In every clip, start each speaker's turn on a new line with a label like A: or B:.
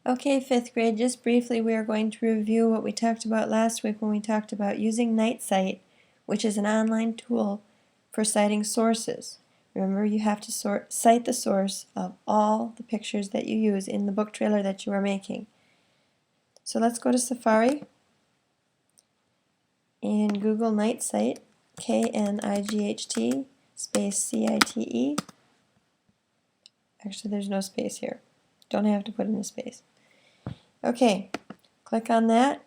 A: Okay, 5th grade, just briefly we are going to review what we talked about last week when we talked about using Knight Cite, which is an online tool for citing sources. Remember, you have to cite the source of all the pictures that you use in the book trailer that you are making. So let's go to Safari and Google Knight Cite, Knight space CITE. Actually, there's no space here. Don't have to put in a space. Okay, click on that.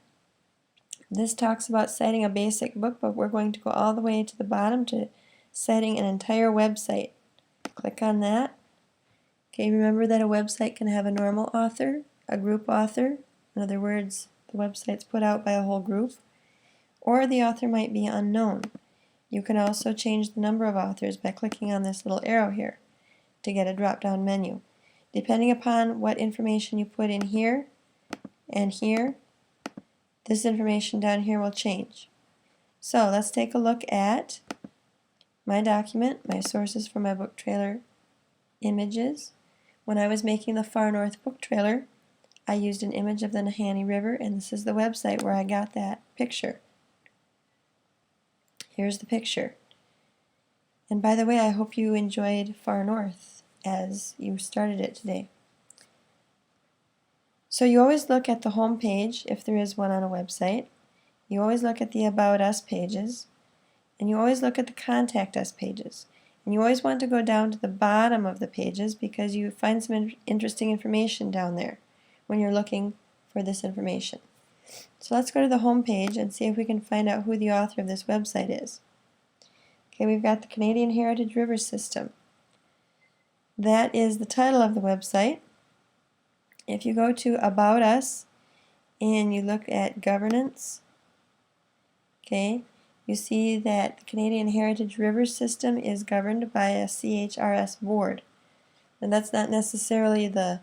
A: This talks about citing a basic book, but we're going to go all the way to the bottom to citing an entire website. Click on that. Okay, remember that a website can have a normal author, a group author, in other words, the website's put out by a whole group, or the author might be unknown. You can also change the number of authors by clicking on this little arrow here to get a drop-down menu. Depending upon what information you put in here and here, this information down here will change. So let's take a look at my document, my sources for my book trailer images. When I was making the Far North book trailer, I used an image of the Nahanni River, and this is the website where I got that picture. Here's the picture. And by the way, I hope you enjoyed Far North as you started it today. So you always look at the home page if there is one on a website. You always look at the About Us pages, and you always look at the Contact Us pages. And you always want to go down to the bottom of the pages because you find some interesting information down there when you're looking for this information. So let's go to the home page and see if we can find out who the author of this website is. Okay, we've got the Canadian Heritage River System. That is the title of the website. If you go to About Us and you look at Governance, okay, you see that the Canadian Heritage River System is governed by a CHRS board. And that's not necessarily the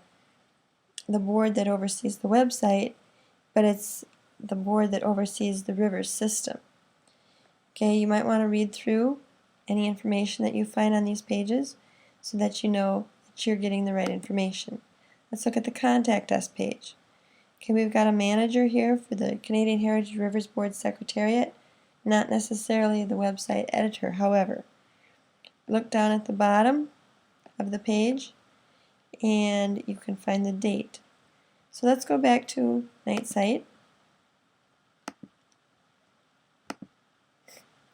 A: board that oversees the website, but it's the board that oversees the river system. Okay, you might want to read through any information that you find on these pages so that you know that you're getting the right information. Let's look at the Contact Us page. Okay, we've got a manager here for the Canadian Heritage Rivers Board Secretariat, not necessarily the website editor. However, look down at the bottom of the page and you can find the date. So let's go back to Knight Cite.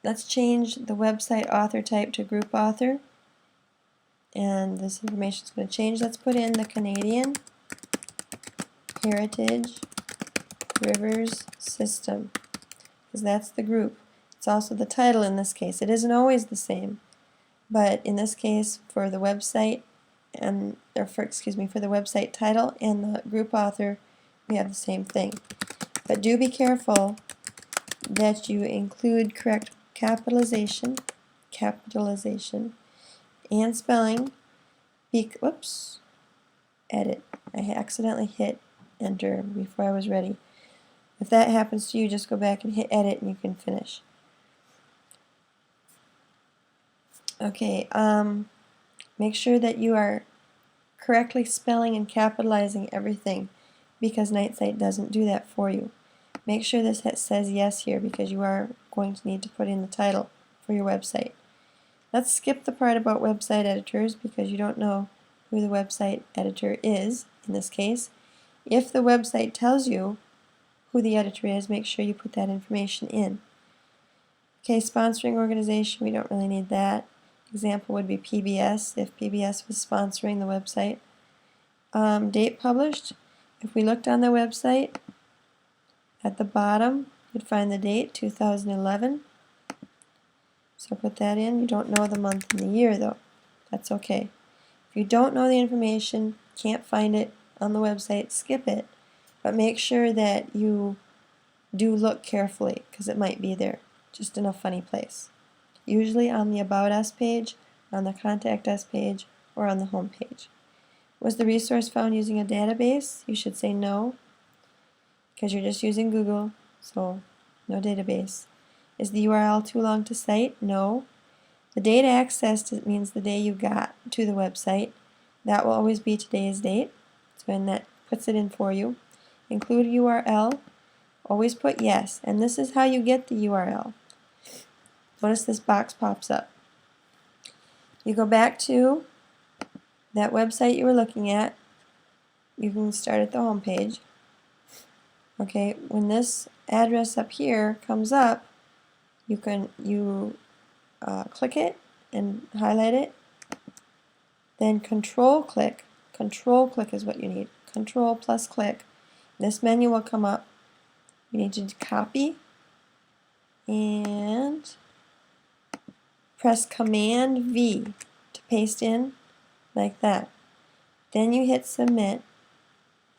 A: Let's change the website author type to group author, and this information is going to change. Let's put in the Canadian Heritage Rivers System, because that's the group. It's also the title in this case. It isn't always the same, but in this case, for the website for the website title and the group author, we have the same thing. But do be careful that you include correct capitalization, and spelling. Whoops, edit. I accidentally hit enter before I was ready. If that happens to you, just go back and hit edit and you can finish. Okay, make sure that you are correctly spelling and capitalizing everything, because Knight Cite doesn't do that for you. Make sure this says yes here, because you are going to need to put in the title for your website. Let's skip the part about website editors because you don't know who the website editor is in this case. If the website tells you who the editor is, make sure you put that information in. Okay, sponsoring organization, we don't really need that. Example would be PBS, if PBS was sponsoring the website. Date published, if we looked on the website, at the bottom, you'd find the date, 2011. So put that in. You don't know the month and the year, though. That's okay. If you don't know the information, can't find it on the website, skip it. But make sure that you do look carefully, because it might be there, just in a funny place. Usually on the About Us page, on the Contact Us page, or on the home page. Was the resource found using a database? You should say no, because you're just using Google, so no database. Is the URL too long to cite? No. The date accessed means the day you got to the website. That will always be today's date. So puts it in for you. Include URL. Always put yes, and this is how you get the URL. Notice this box pops up. You go back to that website you were looking at. You can start at the home page. Okay, when this address up here comes up, you click it and highlight it. Then control click is what you need. Control plus click. This menu will come up. You need to copy and press Command V to paste in like that. Then you hit submit,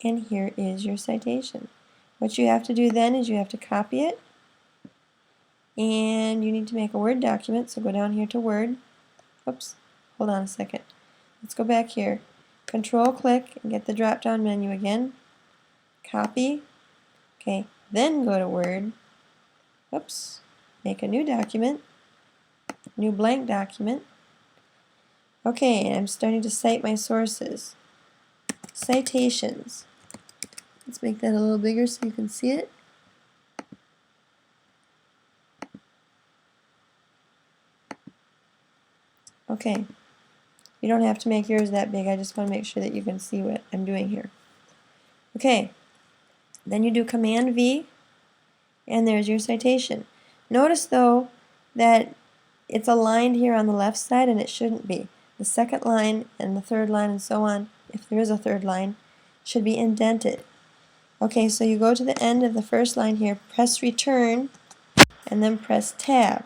A: and here is your citation. What you have to do then is you have to copy it, and you need to make a Word document, so go down here to Word. Oops, hold on a second. Let's go back here. Control click and get the drop down menu again. Copy. Okay, then go to Word. Oops, make a new document. New blank document. Okay, I'm starting to cite my sources. Citations. Let's make that a little bigger so you can see it. Okay, you don't have to make yours that big, I just want to make sure that you can see what I'm doing here. Okay, then you do Command V, and there's your citation. Notice though that it's aligned here on the left side, and it shouldn't be. The second line and the third line and so on, if there is a third line, should be indented. Okay, so you go to the end of the first line here, press return, and then press tab.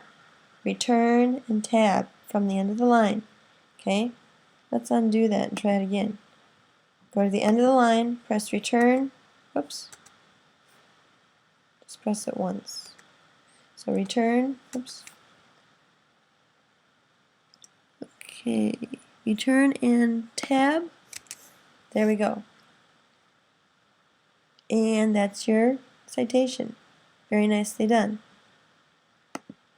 A: Return and tab from the end of the line. Okay, let's undo that and try it again. Go to the end of the line, press return. Oops. Just press it once. So return. Oops. Okay, return and tab. There we go. And that's your citation. Very nicely done.